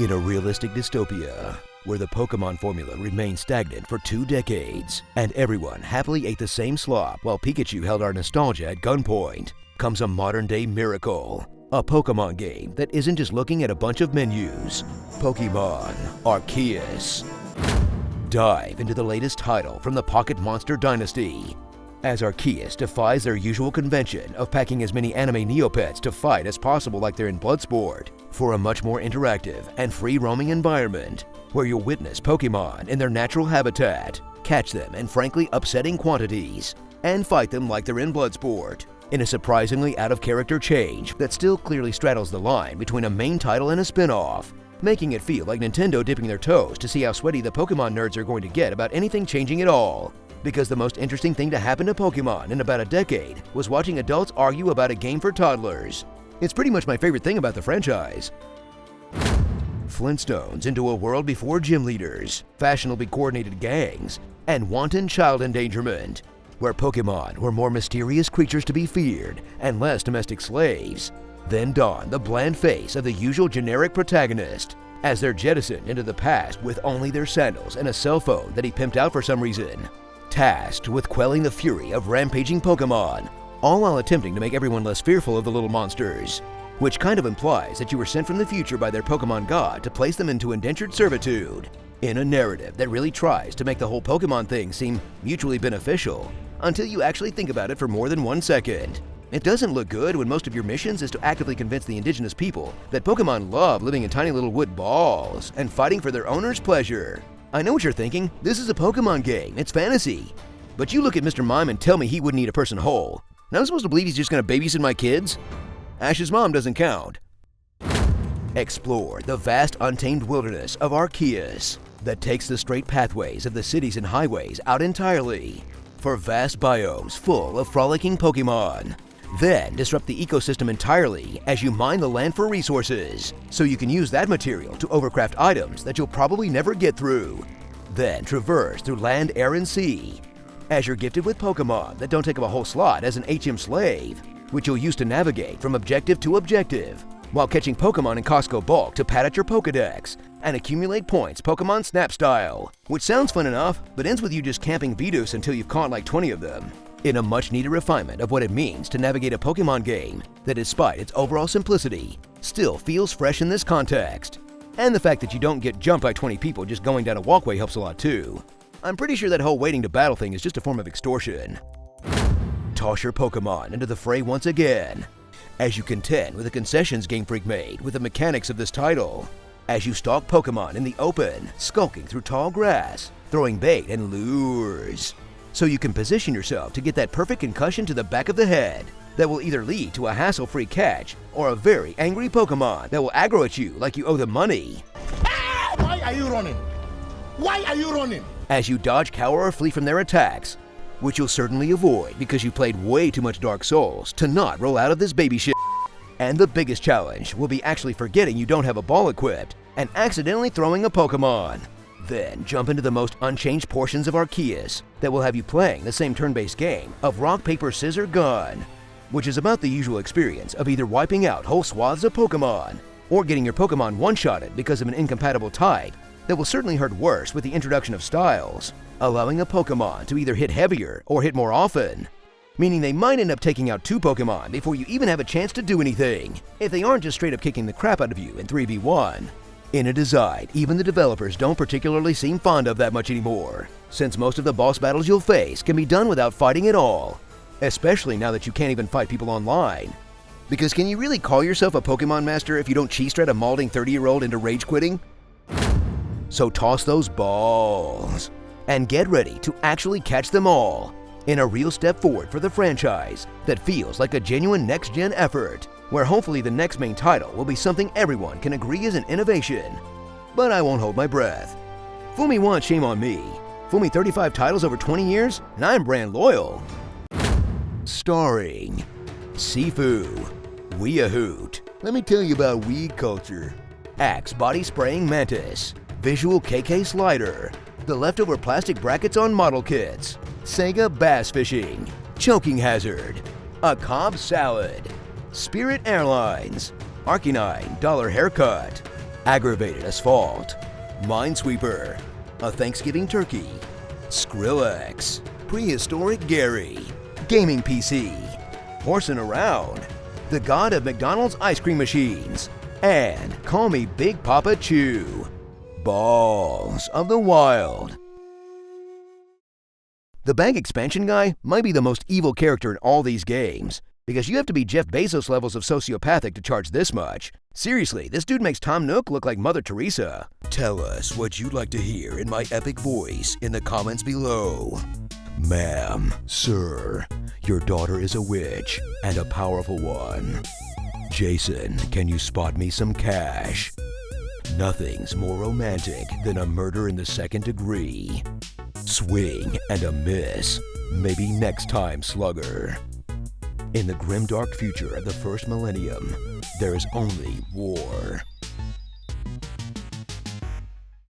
In a realistic dystopia, where the Pokémon formula remained stagnant for 2 decades, and everyone happily ate the same slop while Pikachu held our nostalgia at gunpoint, comes a modern-day miracle. A Pokémon game that isn't just looking at a bunch of menus. Pokémon Arceus. Dive into the latest title from the Pocket Monster Dynasty, as Arceus defies their usual convention of packing as many anime Neopets to fight as possible like they're in Bloodsport, for a much more interactive and free-roaming environment, where you'll witness Pokémon in their natural habitat, catch them in frankly upsetting quantities, and fight them like they're in Bloodsport, in a surprisingly out-of-character change that still clearly straddles the line between a main title and a spin-off, making it feel like Nintendo dipping their toes to see how sweaty the Pokémon nerds are going to get about anything changing at all. Because the most interesting thing to happen to Pokémon in about a decade was watching adults argue about a game for toddlers. It's pretty much my favorite thing about the franchise. Flintstones into a world before gym leaders, fashionably coordinated gangs, and wanton child endangerment, where Pokémon were more mysterious creatures to be feared and less domestic slaves. Then dawned the bland face of the usual generic protagonist, as they're jettisoned into the past with only their sandals and a cell phone that he pimped out for some reason. Tasked with quelling the fury of rampaging Pokémon, all while attempting to make everyone less fearful of the little monsters, which kind of implies that you were sent from the future by their Pokémon god to place them into indentured servitude, in a narrative that really tries to make the whole Pokémon thing seem mutually beneficial, until you actually think about it for more than 1 second. It doesn't look good when most of your missions is to actively convince the indigenous people that Pokémon love living in tiny little wood balls and fighting for their owner's pleasure. I know what you're thinking, this is a Pokémon game, it's fantasy. But you look at Mr. Mime and tell me he wouldn't eat a person whole. Now I'm supposed to believe he's just gonna babysit my kids? Ash's mom doesn't count. Explore the vast untamed wilderness of Arceus that takes the straight pathways of the cities and highways out entirely for vast biomes full of frolicking Pokémon. Then disrupt the ecosystem entirely as you mine the land for resources, so you can use that material to overcraft items that you'll probably never get through. Then traverse through land, air, and sea, as you're gifted with Pokémon that don't take up a whole slot as an HM slave, which you'll use to navigate from objective to objective, while catching Pokémon in Costco bulk to pad out your Pokédex and accumulate points Pokémon Snap style, which sounds fun enough, but ends with you just camping Vidus until you've caught like 20 of them. In a much needed refinement of what it means to navigate a Pokémon game that, despite its overall simplicity, still feels fresh in this context. And the fact that you don't get jumped by 20 people just going down a walkway helps a lot too. I'm pretty sure that whole waiting to battle thing is just a form of extortion. Toss your Pokémon into the fray once again, as you contend with the concessions Game Freak made with the mechanics of this title. As you stalk Pokémon in the open, skulking through tall grass, throwing bait and lures, so you can position yourself to get that perfect concussion to the back of the head that will either lead to a hassle-free catch or a very angry Pokémon that will aggro at you like you owe them money. Ah! Why are you running? Why are you running? As you dodge, cower, or flee from their attacks, which you'll certainly avoid because you played way too much Dark Souls to not roll out of this baby shit. And the biggest challenge will be actually forgetting you don't have a ball equipped and accidentally throwing a Pokémon. Then jump into the most unchanged portions of Arceus that will have you playing the same turn-based game of rock, paper, scissors, gun, which is about the usual experience of either wiping out whole swaths of Pokémon or getting your Pokémon one-shotted because of an incompatible type that will certainly hurt worse with the introduction of styles, allowing a Pokémon to either hit heavier or hit more often, meaning they might end up taking out 2 Pokémon before you even have a chance to do anything, if they aren't just straight up kicking the crap out of you in 3v1. In a design even the developers don't particularly seem fond of that much anymore, since most of the boss battles you'll face can be done without fighting at all, especially now that you can't even fight people online. Because can you really call yourself a Pokémon master if you don't cheese strat a malding 30-year-old into rage quitting? So toss those balls and get ready to actually catch them all in a real step forward for the franchise that feels like a genuine next-gen effort, where hopefully the next main title will be something everyone can agree is an innovation. But I won't hold my breath. Fool me once, shame on me. Fool me 35 titles over 20 years, and I'm brand loyal. Starring Sifu, Weeahoot. Let me tell you about weed culture. Axe body spraying Mantis, visual KK slider, the leftover plastic brackets on model kits, Sega bass fishing, choking hazard, a Cobb salad, Spirit Airlines, Arcanine dollar haircut, Aggravated Asphalt, Minesweeper, A Thanksgiving Turkey, Skrillex, Prehistoric Gary, Gaming PC, Horsing Around, the God of McDonald's Ice Cream Machines, and Call Me Big Papa Chew, Balls of the Wild. The bank expansion guy might be the most evil character in all these games, because you have to be Jeff Bezos levels of sociopathic to charge this much. Seriously, this dude makes Tom Nook look like Mother Teresa. Tell us what you'd like to hear in my epic voice in the comments below. Ma'am, sir, your daughter is a witch, and a powerful one. Jason, can you spot me some cash? Nothing's more romantic than a murder in the second degree. Swing and a miss. Maybe next time, Slugger. In the grimdark future of the first millennium, there is only war.